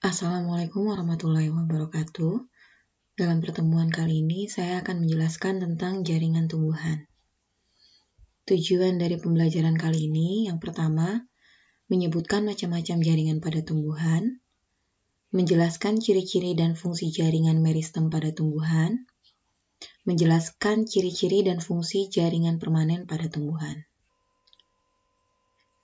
Assalamualaikum warahmatullahi wabarakatuh. Dalam pertemuan kali ini, saya akan menjelaskan tentang jaringan tumbuhan. Tujuan dari pembelajaran kali ini, yang pertama, menyebutkan macam-macam jaringan pada tumbuhan, menjelaskan ciri-ciri dan fungsi jaringan meristem pada tumbuhan, menjelaskan ciri-ciri dan fungsi jaringan permanen pada tumbuhan.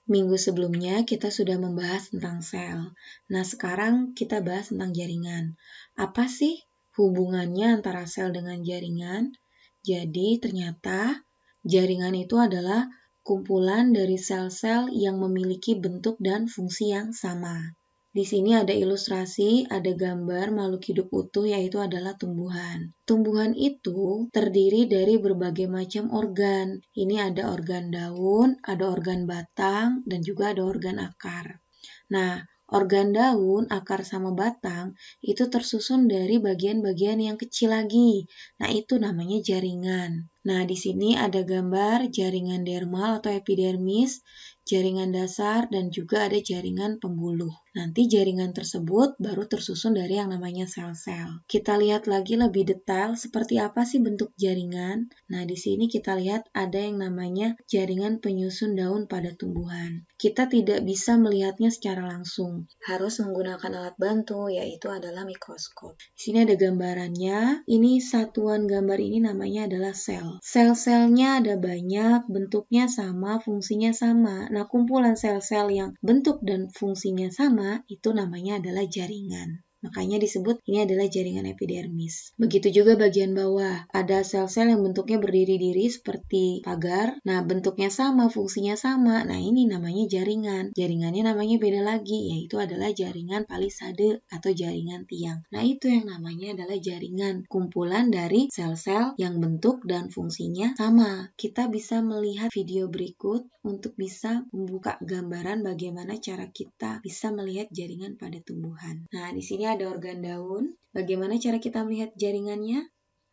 Minggu sebelumnya kita sudah membahas tentang sel. Nah, sekarang kita bahas tentang jaringan. Apa sih hubungannya antara sel dengan jaringan? Jadi, ternyata jaringan itu adalah kumpulan dari sel-sel yang memiliki bentuk dan fungsi yang sama. Di sini ada ilustrasi, ada gambar makhluk hidup utuh yaitu adalah tumbuhan. Tumbuhan itu terdiri dari berbagai macam organ. Ini ada organ daun, ada organ batang, dan juga ada organ akar. Nah, organ daun, akar, sama batang itu tersusun dari bagian-bagian yang kecil lagi. Nah, itu namanya jaringan. Nah, di sini ada gambar jaringan dermal atau epidermis, jaringan dasar, dan juga ada jaringan pembuluh. Nanti jaringan tersebut baru tersusun dari yang namanya sel-sel. Kita lihat lagi lebih detail seperti apa sih bentuk jaringan. Nah, di sini kita lihat ada yang namanya jaringan penyusun daun pada tumbuhan. Kita tidak bisa melihatnya secara langsung. Harus menggunakan alat bantu, yaitu adalah mikroskop. Di sini ada gambarannya. Ini satuan gambar ini namanya adalah sel. Sel-selnya ada banyak, bentuknya sama, fungsinya sama. Nah, kumpulan sel-sel yang bentuk dan fungsinya sama, itu namanya adalah jaringan. Makanya disebut ini adalah jaringan epidermis. Begitu juga bagian bawah. Ada sel-sel yang bentuknya berdiri-diri seperti pagar. Nah, bentuknya sama, fungsinya sama. Nah, ini namanya jaringan. Jaringannya namanya beda lagi, yaitu adalah jaringan palisade atau jaringan tiang. Nah, itu yang namanya adalah jaringan. Kumpulan dari sel-sel yang bentuk dan fungsinya sama. Kita bisa melihat video berikut untuk bisa membuka gambaran bagaimana cara kita bisa melihat jaringan pada tumbuhan. Nah, di sini ada organ daun. Bagaimana cara kita melihat jaringannya?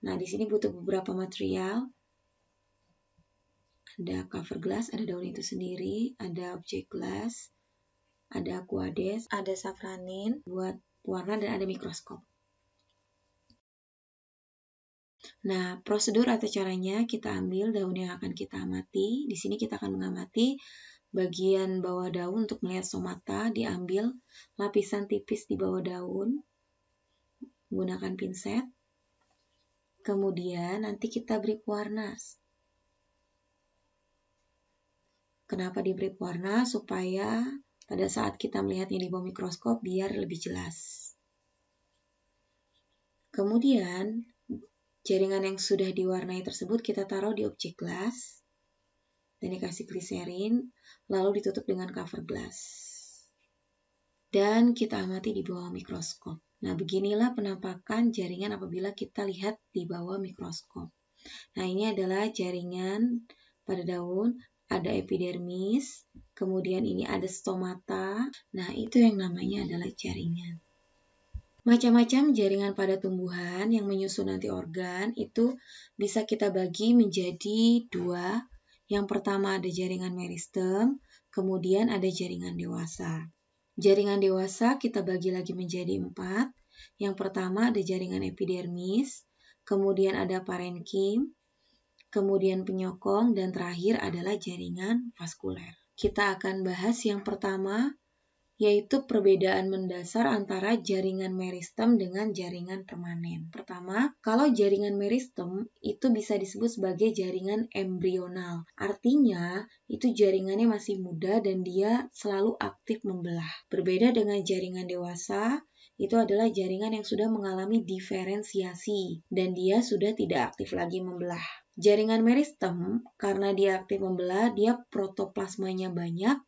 Nah, di sini butuh beberapa material. Ada cover glass, ada daun itu sendiri, ada objek glass, ada aquades, ada safranin buat warna, dan ada mikroskop. Nah, prosedur atau caranya kita ambil daun yang akan kita amati. Di sini kita akan mengamati bagian bawah daun untuk melihat stomata, diambil lapisan tipis di bawah daun menggunakan pinset. Kemudian nanti kita beri pewarna. Kenapa diberi pewarna? Supaya pada saat kita melihatnya di bawah mikroskop biar lebih jelas. Kemudian jaringan yang sudah diwarnai tersebut kita taruh di objek glass dan dikasih gliserin, lalu ditutup dengan cover glass. Dan kita amati di bawah mikroskop. Nah, beginilah penampakan jaringan apabila kita lihat di bawah mikroskop. Nah, ini adalah jaringan pada daun, ada epidermis, kemudian ini ada stomata. Nah, itu yang namanya adalah jaringan. Macam-macam jaringan pada tumbuhan yang menyusun nanti organ itu bisa kita bagi menjadi dua. Yang pertama ada jaringan meristem, kemudian ada jaringan dewasa. Jaringan dewasa kita bagi lagi menjadi 4. Yang pertama ada jaringan epidermis, kemudian ada parenkim, kemudian penyokong, dan terakhir adalah jaringan vaskuler. Kita akan bahas yang pertama, yaitu perbedaan mendasar antara jaringan meristem dengan jaringan permanen. Pertama, kalau jaringan meristem itu bisa disebut sebagai jaringan embrional. Artinya, itu jaringannya masih muda dan dia selalu aktif membelah. Berbeda dengan jaringan dewasa, itu adalah jaringan yang sudah mengalami diferensiasi dan dia sudah tidak aktif lagi membelah. Jaringan meristem, karena dia aktif membelah, dia protoplasmanya banyak,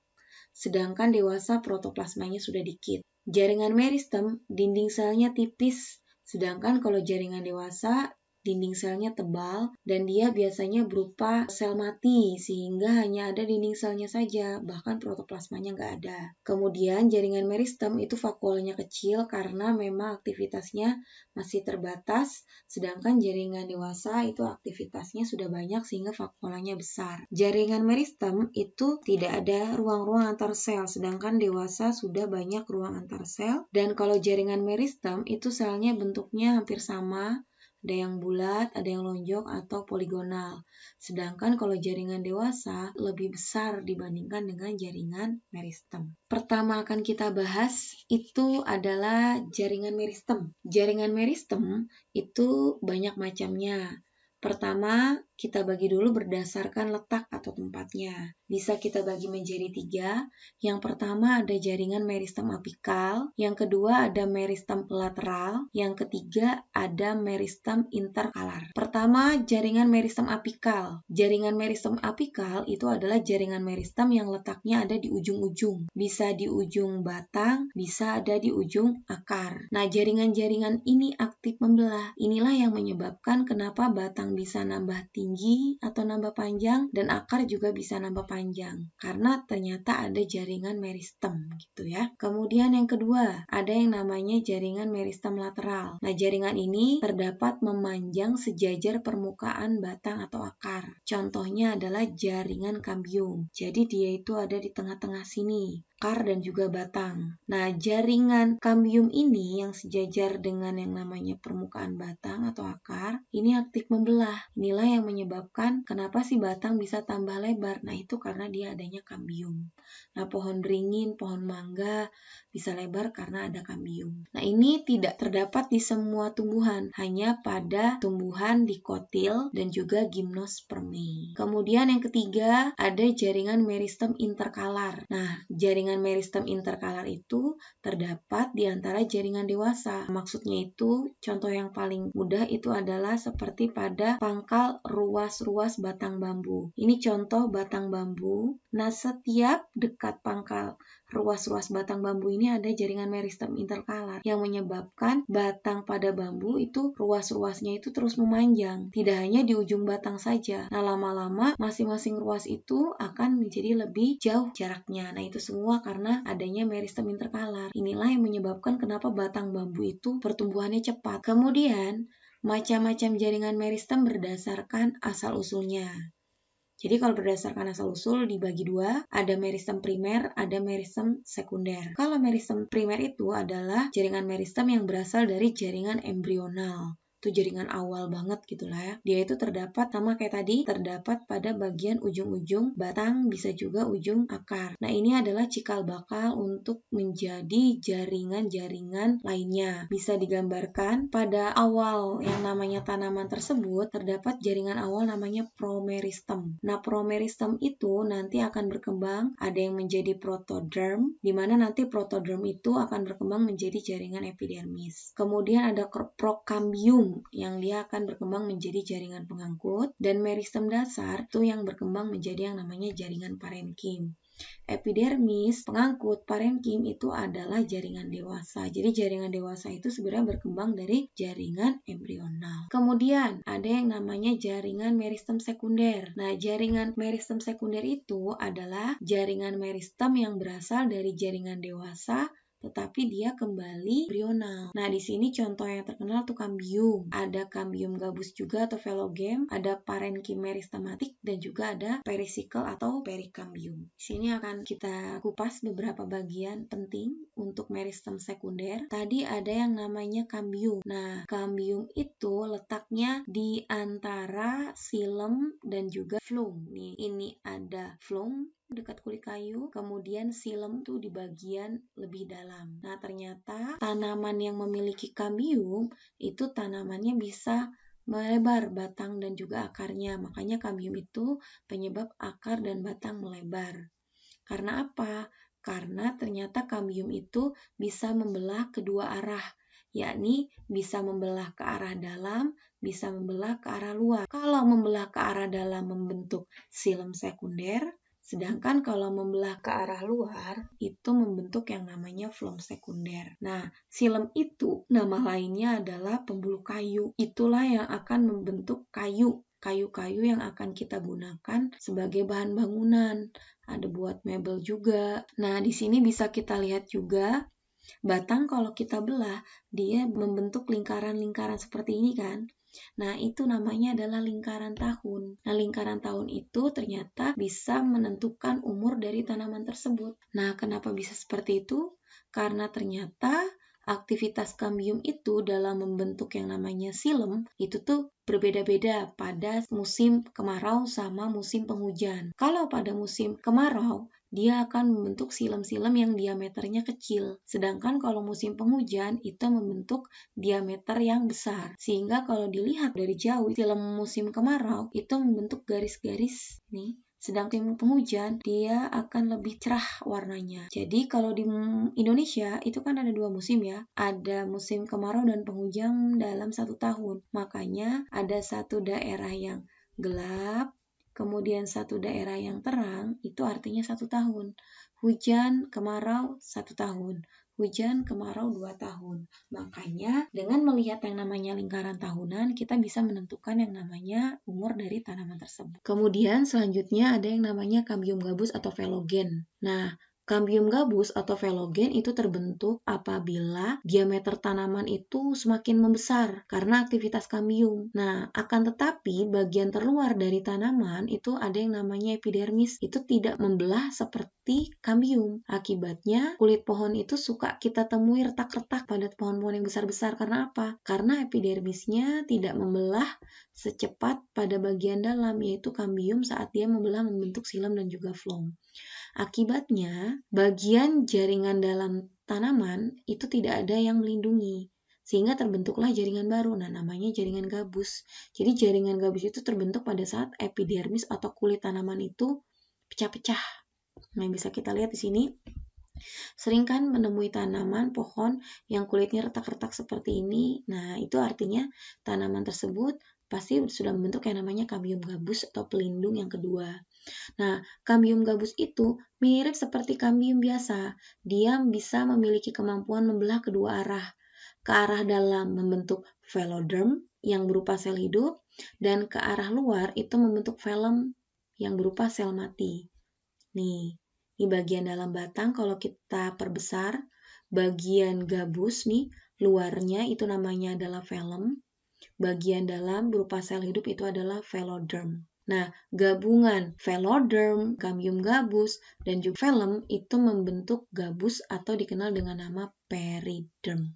sedangkan dewasa protoplasmanya sudah dikit. Jaringan meristem, dinding selnya tipis, sedangkan kalau jaringan dewasa, dinding selnya tebal, dan dia biasanya berupa sel mati, sehingga hanya ada dinding selnya saja, bahkan protoplasmanya nggak ada. Kemudian jaringan meristem itu vakuolanya kecil karena memang aktivitasnya masih terbatas, sedangkan jaringan dewasa itu aktivitasnya sudah banyak sehingga vakuolanya besar. Jaringan meristem itu tidak ada ruang-ruang antar sel, sedangkan dewasa sudah banyak ruang antar sel, dan kalau jaringan meristem itu selnya bentuknya hampir sama, ada yang bulat, ada yang lonjong atau poligonal. Sedangkan kalau jaringan dewasa lebih besar dibandingkan dengan jaringan meristem. Pertama akan kita bahas itu adalah jaringan meristem. Jaringan meristem itu banyak macamnya. Pertama, kita bagi dulu berdasarkan letak atau tempatnya. Bisa kita bagi menjadi 3. Yang pertama ada jaringan meristem apikal, yang kedua ada meristem lateral, yang ketiga ada meristem interkalar. Pertama, jaringan meristem apikal. Jaringan meristem apikal itu adalah jaringan meristem yang letaknya ada di ujung-ujung. Bisa di ujung batang, bisa ada di ujung akar. Nah, jaringan-jaringan ini aktif membelah. Inilah yang menyebabkan kenapa batang bisa nambah tinggi atau nambah panjang dan akar juga bisa nambah panjang karena ternyata ada jaringan meristem gitu ya. Kemudian yang kedua, ada yang namanya jaringan meristem lateral. Nah, jaringan ini terdapat memanjang sejajar permukaan batang atau akar. Contohnya adalah jaringan kambium. Jadi dia itu ada di tengah-tengah sini, akar dan juga batang. Nah, jaringan kambium ini yang sejajar dengan yang namanya permukaan batang atau akar, ini aktif membelah. Inilah yang menyebabkan kenapa si batang bisa tambah lebar. Nah, itu karena dia adanya kambium. Nah, pohon beringin, pohon mangga bisa lebar karena ada kambium. Nah, ini tidak terdapat di semua tumbuhan, hanya pada tumbuhan dikotil dan juga gymnospermae. Kemudian yang ketiga, ada jaringan meristem interkalar. Nah, jaringan meristem interkalar itu terdapat di antara jaringan dewasa. Maksudnya itu, contoh yang paling mudah itu adalah seperti pada pangkal ruas-ruas batang bambu. Ini contoh batang bambu. Nah, setiap dekat pangkal ruas-ruas batang bambu ini ada jaringan meristem interkalar yang menyebabkan batang pada bambu itu ruas-ruasnya itu terus memanjang. Tidak hanya di ujung batang saja. Nah, lama-lama masing-masing ruas itu akan menjadi lebih jauh jaraknya. Nah, itu semua karena adanya meristem interkalar. Inilah yang menyebabkan kenapa batang bambu itu pertumbuhannya cepat. Kemudian, macam-macam jaringan meristem berdasarkan asal-usulnya. Jadi kalau berdasarkan asal-usul dibagi 2, ada meristem primer, ada meristem sekunder. Kalau meristem primer itu adalah jaringan meristem yang berasal dari jaringan embrional. Itu jaringan awal banget gitulah ya. Dia itu terdapat sama kayak tadi, terdapat pada bagian ujung-ujung batang, bisa juga ujung akar. Nah, ini adalah cikal bakal untuk menjadi jaringan-jaringan lainnya. Bisa digambarkan pada awal yang namanya tanaman tersebut terdapat jaringan awal namanya promeristem. Nah, promeristem itu nanti akan berkembang, ada yang menjadi protoderm, di mana nanti protoderm itu akan berkembang menjadi jaringan epidermis. Kemudian ada prokambium yang dia akan berkembang menjadi jaringan pengangkut, dan meristem dasar itu yang berkembang menjadi yang namanya jaringan parenkim. Epidermis, pengangkut, parenkim itu adalah jaringan dewasa. Jadi jaringan dewasa itu sebenarnya berkembang dari jaringan embrional. Kemudian ada yang namanya jaringan meristem sekunder. Nah, jaringan meristem sekunder itu adalah jaringan meristem yang berasal dari jaringan dewasa tetapi dia kembali embrional. Nah, di sini contoh yang terkenal tuh kambium. Ada kambium gabus juga atau velogem, ada parenkim meristematik, dan juga ada perisikel atau perikambium. Di sini akan kita kupas beberapa bagian penting untuk meristem sekunder. Tadi ada yang namanya kambium. Nah, kambium itu letaknya di antara xilem dan juga phloem. Nih, ini ada phloem dekat kulit kayu, kemudian xilem tuh di bagian lebih dalam. Nah, ternyata tanaman yang memiliki kambium itu tanamannya bisa melebar batang dan juga akarnya. Makanya kambium itu penyebab akar dan batang melebar. Karena apa? Karena ternyata kambium itu bisa membelah kedua arah, yakni bisa membelah ke arah dalam, bisa membelah ke arah luar. Kalau membelah ke arah dalam membentuk xilem sekunder, Sedangkan kalau membelah ke arah luar, itu membentuk yang namanya phloem sekunder. Nah, xilem itu nama lainnya adalah pembuluh kayu. Itulah yang akan membentuk kayu-kayu yang akan kita gunakan sebagai bahan bangunan. Ada buat mebel juga. Nah, di sini bisa kita lihat juga batang kalau kita belah, dia membentuk lingkaran-lingkaran seperti ini kan. Nah, itu namanya adalah lingkaran tahun. Nah, lingkaran tahun itu ternyata bisa menentukan umur dari tanaman tersebut. Nah, kenapa bisa seperti itu? Karena ternyata aktivitas kambium itu dalam membentuk yang namanya xilem itu tuh berbeda-beda pada musim kemarau sama musim penghujan. Kalau pada musim kemarau, dia akan membentuk xilem-xilem yang diameternya kecil. Sedangkan kalau musim penghujan, itu membentuk diameter yang besar. Sehingga kalau dilihat dari jauh, xilem musim kemarau itu membentuk garis-garis nih. Sedangkan penghujan, dia akan lebih cerah warnanya. Jadi kalau di Indonesia, itu kan ada 2 musim ya. Ada musim kemarau dan penghujan dalam 1 tahun. Makanya ada satu daerah yang gelap, kemudian satu daerah yang terang, itu artinya 1 tahun. Hujan, kemarau, 1 tahun. Hujan, kemarau, 2 tahun. Makanya dengan melihat yang namanya lingkaran tahunan, kita bisa menentukan yang namanya umur dari tanaman tersebut. Kemudian selanjutnya ada yang namanya kambium gabus atau velogen. Nah, kambium gabus atau velogen itu terbentuk apabila diameter tanaman itu semakin membesar karena aktivitas kambium. Nah, akan tetapi bagian terluar dari tanaman itu ada yang namanya epidermis. Itu tidak membelah seperti kambium. Akibatnya kulit pohon itu suka kita temui retak-retak pada pohon-pohon yang besar-besar. Karena apa? Karena epidermisnya tidak membelah secepat pada bagian dalam, yaitu kambium saat dia membelah membentuk xilem dan juga phloem. Akibatnya, bagian jaringan dalam tanaman itu tidak ada yang melindungi, sehingga terbentuklah jaringan baru. Nah, namanya jaringan gabus. Jadi jaringan gabus itu terbentuk pada saat epidermis atau kulit tanaman itu pecah-pecah. Nah, bisa kita lihat di sini. Sering kan menemui tanaman pohon yang kulitnya retak-retak seperti ini. Nah, itu artinya tanaman tersebut pasti sudah membentuk yang namanya kambium gabus atau pelindung yang kedua. Nah, kambium gabus itu mirip seperti kambium biasa. Dia bisa memiliki kemampuan membelah kedua arah. Ke arah dalam membentuk veloderm yang berupa sel hidup, dan ke arah luar itu membentuk velum yang berupa sel mati. Nih, di bagian dalam batang kalau kita perbesar, bagian gabus nih, luarnya itu namanya adalah velum, bagian dalam berupa sel hidup itu adalah veloderm. Nah, gabungan veloderm, kambium gabus, dan juga velum itu membentuk gabus atau dikenal dengan nama periderm.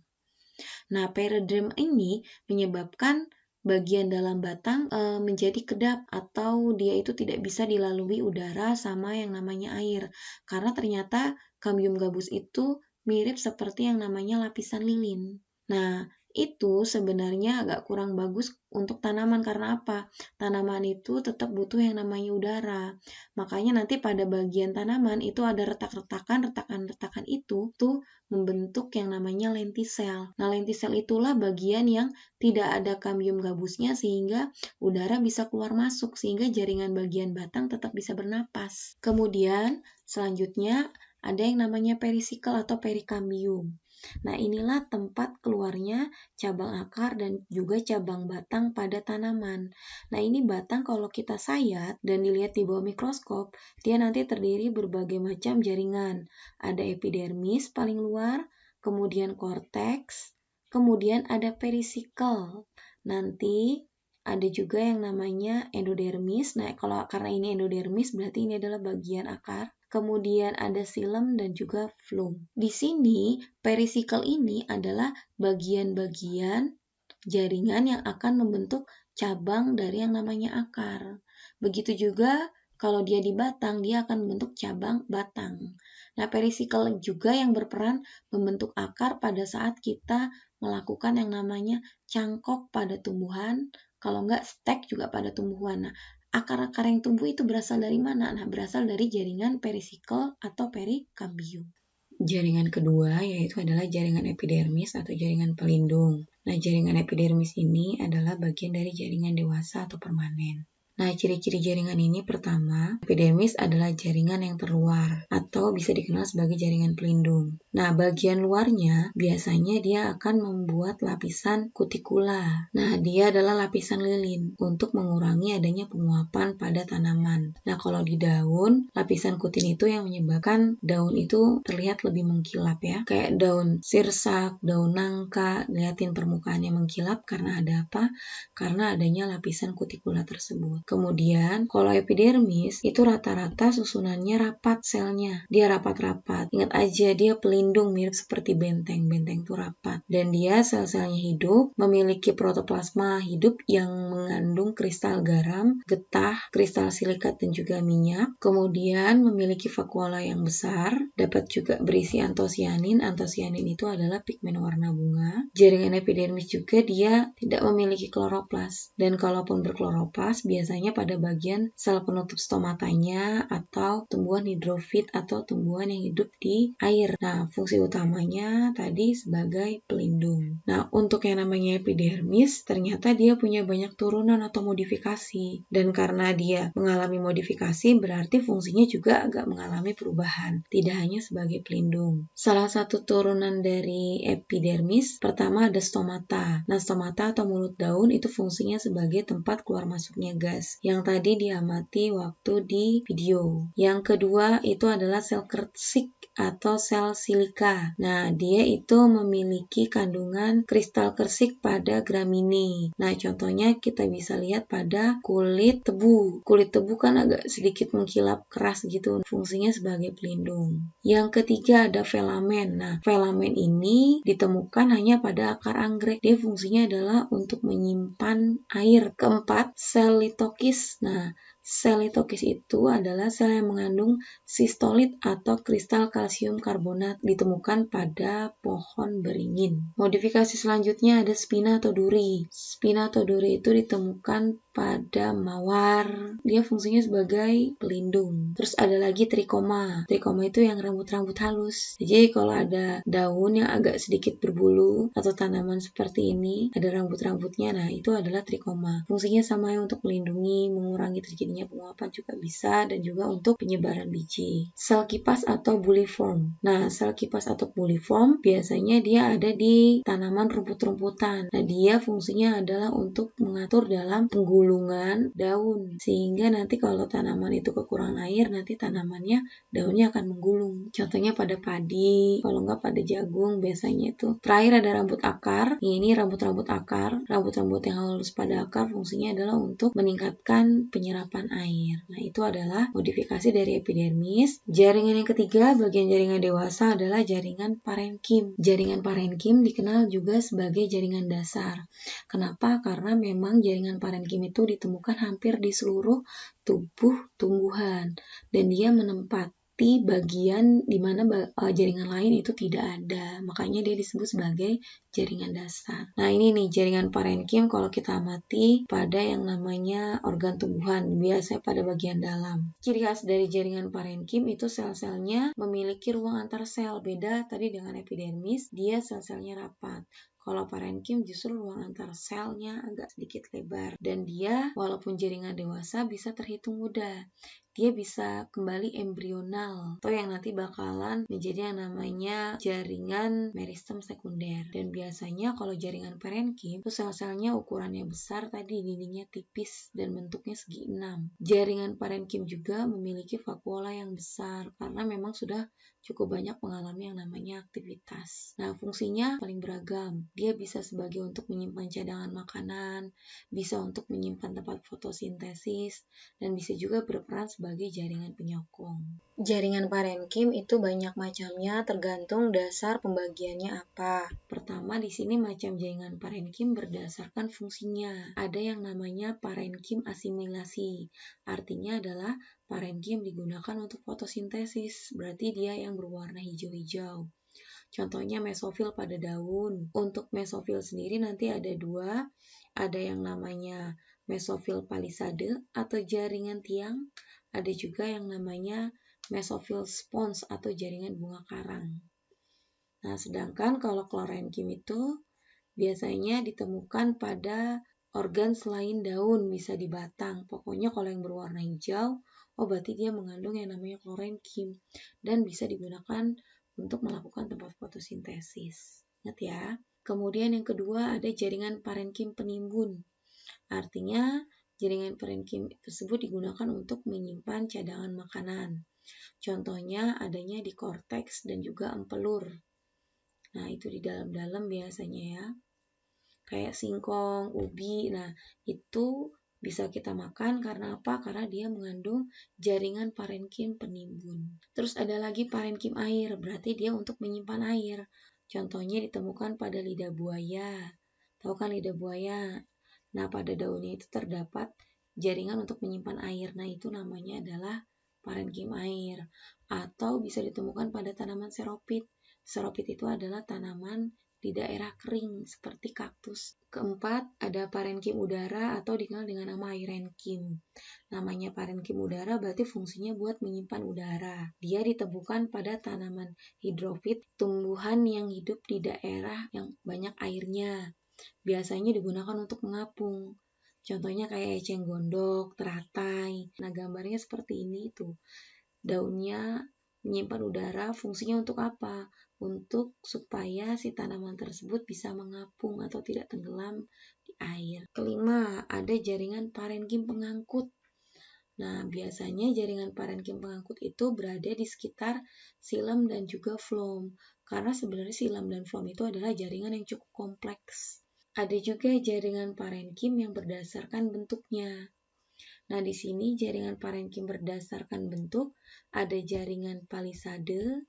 Nah, periderm ini menyebabkan bagian dalam batang menjadi kedap atau dia itu tidak bisa dilalui udara sama yang namanya air. Karena ternyata kambium gabus itu mirip seperti yang namanya lapisan lilin. Nah, itu sebenarnya agak kurang bagus untuk tanaman. Karena apa? Tanaman itu tetap butuh yang namanya udara. Makanya nanti pada bagian tanaman itu ada retak-retakan, retakan-retakan itu tuh membentuk yang namanya lentisel. Nah, lentisel itulah bagian yang tidak ada kambium gabusnya sehingga udara bisa keluar masuk sehingga jaringan bagian batang tetap bisa bernapas. Kemudian selanjutnya ada yang namanya perisikel atau perikambium. Nah, inilah tempat keluarnya cabang akar dan juga cabang batang pada tanaman. Nah, ini batang kalau kita sayat dan dilihat di bawah mikroskop, dia nanti terdiri berbagai macam jaringan. Ada epidermis paling luar, kemudian korteks, kemudian ada perisikel. Nanti ada juga yang namanya endodermis. Nah, kalau karena ini endodermis berarti ini adalah bagian akar. Kemudian ada xilem dan juga phloem. Di sini perisikel ini adalah bagian-bagian jaringan yang akan membentuk cabang dari yang namanya akar. Begitu juga kalau dia di batang, dia akan membentuk cabang batang. Nah, perisikel juga yang berperan membentuk akar pada saat kita melakukan yang namanya cangkok pada tumbuhan, kalau enggak stek juga pada tumbuhan. Nah, akar-akar yang tumbuh itu berasal dari mana? Nah, berasal dari jaringan perisikel atau perikambium. Jaringan kedua yaitu adalah jaringan epidermis atau jaringan pelindung. Nah, jaringan epidermis ini adalah bagian dari jaringan dewasa atau permanen. Nah, ciri-ciri jaringan ini pertama, epidermis adalah jaringan yang terluar atau bisa dikenal sebagai jaringan pelindung. Nah, bagian luarnya biasanya dia akan membuat lapisan kutikula. Nah, dia adalah lapisan lilin untuk mengurangi adanya penguapan pada tanaman. Nah, kalau di daun, lapisan kutin itu yang menyebabkan daun itu terlihat lebih mengkilap ya. Kayak daun sirsak, daun nangka, liatin permukaannya mengkilap karena ada apa? Karena adanya lapisan kutikula tersebut. Kemudian, kalau epidermis itu rata-rata susunannya rapat selnya. Dia rapat-rapat. Ingat aja, dia pelindung mirip seperti benteng. Benteng itu rapat. Dan dia sel-selnya hidup, memiliki protoplasma hidup yang mengandung kristal garam, getah, kristal silikat dan juga minyak. Kemudian memiliki vakuola yang besar, dapat juga berisi antosianin. Antosianin itu adalah pigmen warna bunga. Jaringan epidermis juga dia tidak memiliki kloroplas. Dan kalaupun berkloroplas, biasanya pada bagian sel penutup stomatanya atau tumbuhan hidrofit atau tumbuhan yang hidup di air. Nah, fungsi utamanya tadi sebagai pelindung. Nah, untuk yang namanya epidermis, ternyata dia punya banyak turunan atau modifikasi. Dan karena dia mengalami modifikasi, berarti fungsinya juga agak mengalami perubahan. Tidak hanya sebagai pelindung. Salah satu turunan dari epidermis, pertama ada stomata. Nah, stomata atau mulut daun itu fungsinya sebagai tempat keluar masuknya gas yang tadi diamati waktu di video. Yang kedua itu adalah sel kersik atau sel silika. Nah, dia itu memiliki kandungan kristal kersik pada gramine. Nah, contohnya kita bisa lihat pada kulit tebu. Kulit tebu kan agak sedikit mengkilap keras gitu, fungsinya sebagai pelindung. Yang ketiga ada filamen. Nah, filamen ini ditemukan hanya pada akar anggrek. Dia fungsinya adalah untuk menyimpan air. Keempat, sel litokis. Nah, sel litokis itu adalah sel yang mengandung sistolit atau kristal kalsium karbonat, ditemukan pada pohon beringin. Modifikasi selanjutnya ada spina atau duri. Spina atau duri itu ditemukan pada mawar. Dia fungsinya sebagai pelindung. Terus ada lagi trikoma. Trikoma itu yang rambut-rambut halus. Jadi kalau ada daun yang agak sedikit berbulu atau tanaman seperti ini, ada rambut-rambutnya, nah itu adalah trikoma. Fungsinya sama ya, untuk melindungi, mengurangi terjadinya penguapan juga bisa, dan juga untuk penyebaran biji. Sel kipas atau bulliform. Nah, sel kipas atau bulliform biasanya dia ada di tanaman rumput-rumputan. Nah, dia fungsinya adalah untuk mengatur dalam penggulungan daun, sehingga nanti kalau tanaman itu kekurangan air, nanti tanamannya daunnya akan menggulung. Contohnya pada padi, kalau enggak pada jagung biasanya itu. Terakhir ada rambut akar. Ini rambut-rambut akar. Rambut-rambut yang halus pada akar fungsinya adalah untuk meningkatkan penyerapan air. Nah, itu adalah modifikasi dari epidermis. Jaringan yang ketiga, bagian jaringan dewasa adalah jaringan parenkim. Jaringan parenkim dikenal juga sebagai jaringan dasar. Kenapa? Karena memang jaringan parenkim itu ditemukan hampir di seluruh tubuh tumbuhan dan dia menempati bagian di mana jaringan lain itu tidak ada. Makanya dia disebut sebagai jaringan dasar. Nah, ini nih jaringan parenkim kalau kita amati pada yang namanya organ tumbuhan, biasanya pada bagian dalam. Ciri khas dari jaringan parenkim itu sel-selnya memiliki ruang antar sel. Beda tadi dengan epidermis, dia sel-selnya rapat. Kalau parenkim justru ruang antar selnya agak sedikit lebar. Dan dia walaupun jaringan dewasa bisa terhitung mudah. Dia bisa kembali embrional atau yang nanti bakalan menjadi yang namanya jaringan meristem sekunder. Dan biasanya kalau jaringan parenkim itu sel-selnya ukurannya besar, tadi dindingnya tipis dan bentuknya segi 6. Jaringan parenkim juga memiliki vakuola yang besar karena memang sudah cukup banyak mengalami yang namanya aktivitas. Nah, fungsinya paling beragam. Dia bisa sebagai untuk menyimpan cadangan makanan, bisa untuk menyimpan tempat fotosintesis, dan bisa juga berperan sebagai jaringan penyokong. Jaringan parenkim itu banyak macamnya tergantung dasar pembagiannya apa. Pertama, di sini macam jaringan parenkim berdasarkan fungsinya. Ada yang namanya parenkim asimilasi. Artinya adalah parenkim digunakan untuk fotosintesis, berarti dia yang berwarna hijau-hijau. Contohnya mesofil pada daun. Untuk mesofil sendiri nanti ada dua, ada yang namanya mesofil palisade atau jaringan tiang, ada juga yang namanya mesofil spons atau jaringan bunga karang. Nah, sedangkan kalau klorenkim itu biasanya ditemukan pada organ selain daun, bisa di batang. Pokoknya kalau yang berwarna hijau, oh berarti dia mengandung yang namanya klorenkim dan bisa digunakan untuk melakukan tempat fotosintesis. Ingat ya. Kemudian yang kedua ada jaringan parenkim penimbun. Artinya jaringan parenkim tersebut digunakan untuk menyimpan cadangan makanan. Contohnya adanya di korteks dan juga empelur. Nah, itu di dalam-dalam biasanya ya. Kayak singkong, ubi. Nah, itu bisa kita makan karena apa? Karena dia mengandung jaringan parenkim penimbun. Terus ada lagi parenkim air, berarti dia untuk menyimpan air. Contohnya ditemukan pada lidah buaya. Tahu kan lidah buaya? Nah, pada daunnya itu terdapat jaringan untuk menyimpan air. Nah, itu namanya adalah parenkim air. Atau bisa ditemukan pada tanaman seropit. Seropit itu adalah tanaman di daerah kering seperti kaktus. Keempat, ada parenkim udara atau dikenal dengan nama airenkim. Namanya parenkim udara berarti fungsinya buat menyimpan udara. Dia ditemukan pada tanaman hidrofit, tumbuhan yang hidup di daerah yang banyak airnya. Biasanya digunakan untuk mengapung. Contohnya kayak eceng gondok, teratai. Nah, gambarnya seperti ini tuh. Daunnya menyimpan udara, fungsinya untuk apa? Untuk supaya si tanaman tersebut bisa mengapung atau tidak tenggelam di air. Kelima, ada jaringan parenkim pengangkut. Nah, biasanya jaringan parenkim pengangkut itu berada di sekitar xilem dan juga floem. Karena sebenarnya xilem dan floem itu adalah jaringan yang cukup kompleks. Ada juga jaringan parenkim yang berdasarkan bentuknya. Nah, di sini jaringan parenkim berdasarkan bentuk, ada jaringan palisade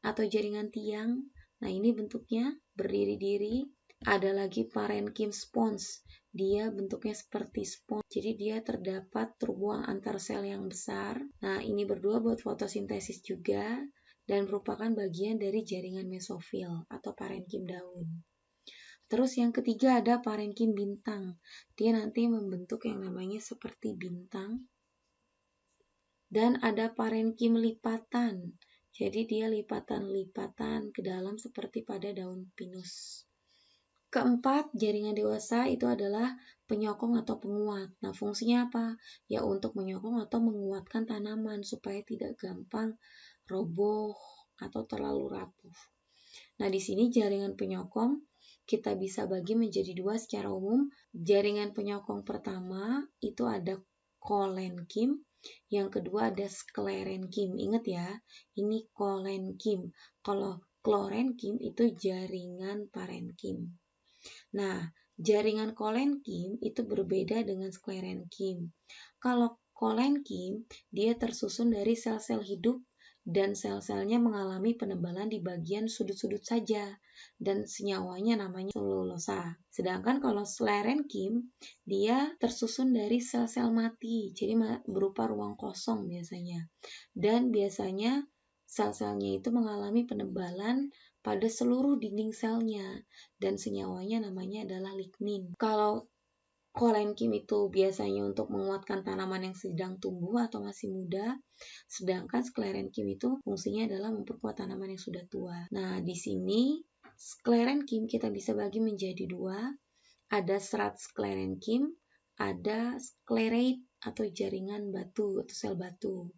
atau jaringan tiang. Nah, ini bentuknya berdiri-diri. Ada lagi parenkim spons. Dia bentuknya seperti spons. Jadi dia terdapat ruang antar sel yang besar. Nah, ini berdua buat fotosintesis juga dan merupakan bagian dari jaringan mesofil atau parenkim daun. Terus yang ketiga ada parenkim bintang. Dia nanti membentuk yang namanya seperti bintang. Dan ada parenkim lipatan. Jadi dia lipatan-lipatan ke dalam seperti pada daun pinus. Keempat, jaringan dewasa itu adalah penyokong atau penguat. Nah, fungsinya apa? Ya untuk menyokong atau menguatkan tanaman supaya tidak gampang roboh atau terlalu rapuh. Nah, di sini jaringan penyokong kita bisa bagi menjadi dua secara umum. Jaringan penyokong pertama itu ada kolenkim, yang kedua ada sklerenkim. Ingat ya, ini kolenkim. Kalau klorenkim itu jaringan parenkim. Nah, jaringan kolenkim itu berbeda dengan sklerenkim. Kalau kolenkim, dia tersusun dari sel-sel hidup dan sel-selnya mengalami penebalan di bagian sudut-sudut saja dan senyawanya namanya selulosa. Sedangkan kalau sklerenkim, dia tersusun dari sel-sel mati, jadi berupa ruang kosong biasanya. Dan biasanya sel-selnya itu mengalami penebalan pada seluruh dinding selnya dan senyawanya namanya adalah lignin. Kalau kolenkim itu biasanya untuk menguatkan tanaman yang sedang tumbuh atau masih muda, sedangkan sklerenkim itu fungsinya adalah memperkuat tanaman yang sudah tua. Nah, di sini sklerenkim kita bisa bagi menjadi dua. Ada serat sklerenkim, ada sklerate atau jaringan batu atau sel batu.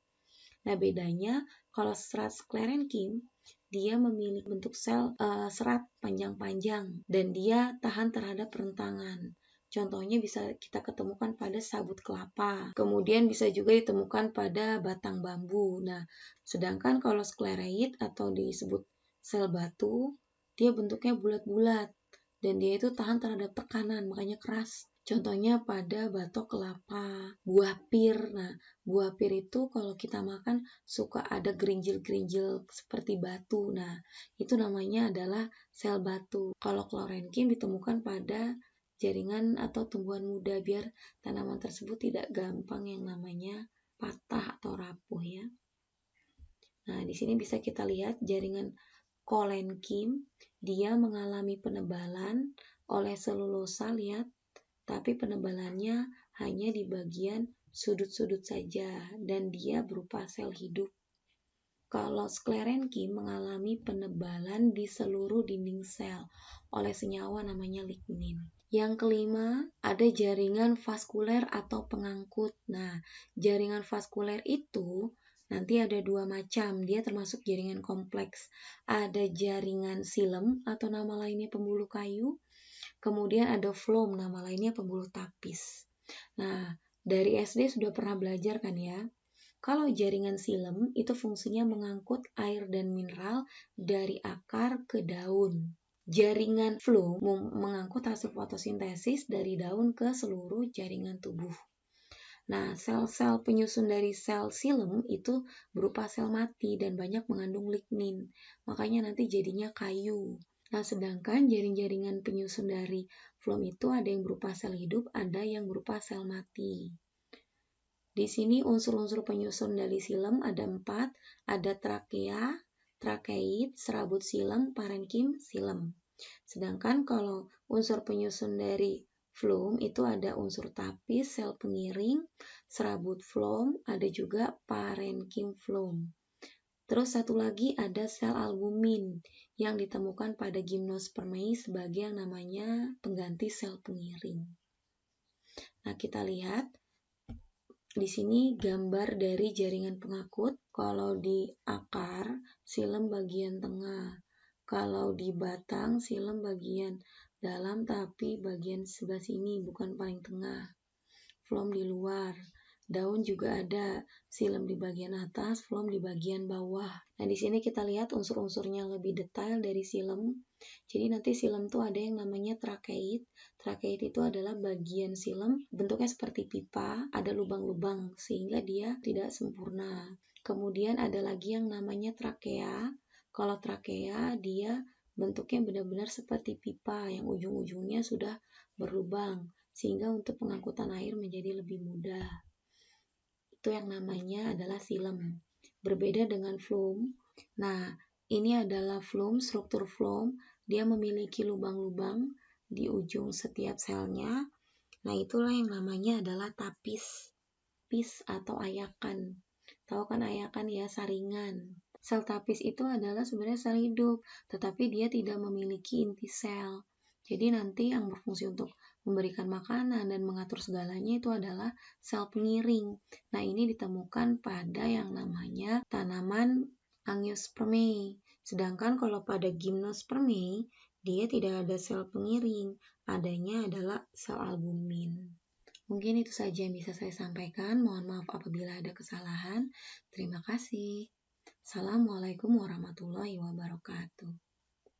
Nah, bedanya kalau serat sklerenkim dia memiliki bentuk sel serat panjang-panjang dan dia tahan terhadap rentangan. Contohnya bisa kita ketemukan pada sabut kelapa. Kemudian bisa juga ditemukan pada batang bambu. Nah, sedangkan kalau sklerate atau disebut sel batu, dia bentuknya bulat-bulat dan dia itu tahan terhadap tekanan, makanya keras. Contohnya pada batok kelapa, buah pir. Nah, buah pir itu kalau kita makan suka ada gerinjil-gerinjil seperti batu. Nah, itu namanya adalah sel batu. Kalau klorenkim ditemukan pada jaringan atau tumbuhan muda biar tanaman tersebut tidak gampang yang namanya patah atau rapuh ya. Nah, di sini bisa kita lihat jaringan kolenkim, dia mengalami penebalan oleh selulosa, lihat, tapi penebalannya hanya di bagian sudut-sudut saja dan dia berupa sel hidup. Kalau sklerenkim mengalami penebalan di seluruh dinding sel oleh senyawa namanya lignin. Yang kelima, ada jaringan vaskuler atau pengangkut. Nah, jaringan vaskuler itu nanti ada dua macam, dia termasuk jaringan kompleks. Ada jaringan silem atau nama lainnya pembuluh kayu, kemudian ada phloem, nama lainnya pembuluh tapis. Nah, dari SD sudah pernah belajar kan ya? Kalau jaringan silem itu fungsinya mengangkut air dan mineral dari akar ke daun. Jaringan phloem mengangkut hasil fotosintesis dari daun ke seluruh jaringan tubuh. Nah, sel-sel penyusun dari sel silem itu berupa sel mati dan banyak mengandung lignin. Makanya nanti jadinya kayu. Nah, sedangkan jaring-jaringan penyusun dari phloem itu ada yang berupa sel hidup, ada yang berupa sel mati. Di sini unsur-unsur penyusun dari silem ada 4, ada trakea, trakeit, serabut silem, parenkim, silem. Sedangkan kalau unsur penyusun dari phloem itu ada unsur tapis, sel pengiring, serabut phloem, ada juga parenkim phloem. Terus satu lagi ada sel albumin yang ditemukan pada gimnospermae sebagai yang namanya pengganti sel pengiring. Nah, kita lihat di sini gambar dari jaringan pengangkut. Kalau di akar, silem bagian tengah. Kalau di batang, silem bagian dalam tapi bagian sebelah sini, bukan paling tengah. Phloem di luar. Daun juga ada, silem di bagian atas, phloem di bagian bawah. Nah, di sini kita lihat unsur-unsurnya lebih detail dari silem. Jadi nanti silem tuh ada yang namanya trakeit. Trakeit itu adalah bagian silem, bentuknya seperti pipa, ada lubang-lubang sehingga dia tidak sempurna. Kemudian ada lagi yang namanya trakea. Kalau trakea dia bentuknya benar-benar seperti pipa yang ujung-ujungnya sudah berlubang, sehingga untuk pengangkutan air menjadi lebih mudah. Itu yang namanya adalah silem. Berbeda dengan phloem. Nah, ini adalah phloem, struktur phloem. Dia memiliki lubang-lubang di ujung setiap selnya. Nah, itulah yang namanya adalah tapis. Pis atau ayakan. Tahu kan ayakan ya, saringan. Sel tapis itu adalah sebenarnya sel hidup, tetapi dia tidak memiliki inti sel. Jadi nanti yang berfungsi untuk memberikan makanan dan mengatur segalanya itu adalah sel pengiring. Nah, ini ditemukan pada yang namanya tanaman Angiospermae. Sedangkan kalau pada Gymnospermae, dia tidak ada sel pengiring, adanya adalah sel albumin. Mungkin itu saja yang bisa saya sampaikan. Mohon maaf apabila ada kesalahan. Terima kasih. Assalamualaikum warahmatullahi wabarakatuh.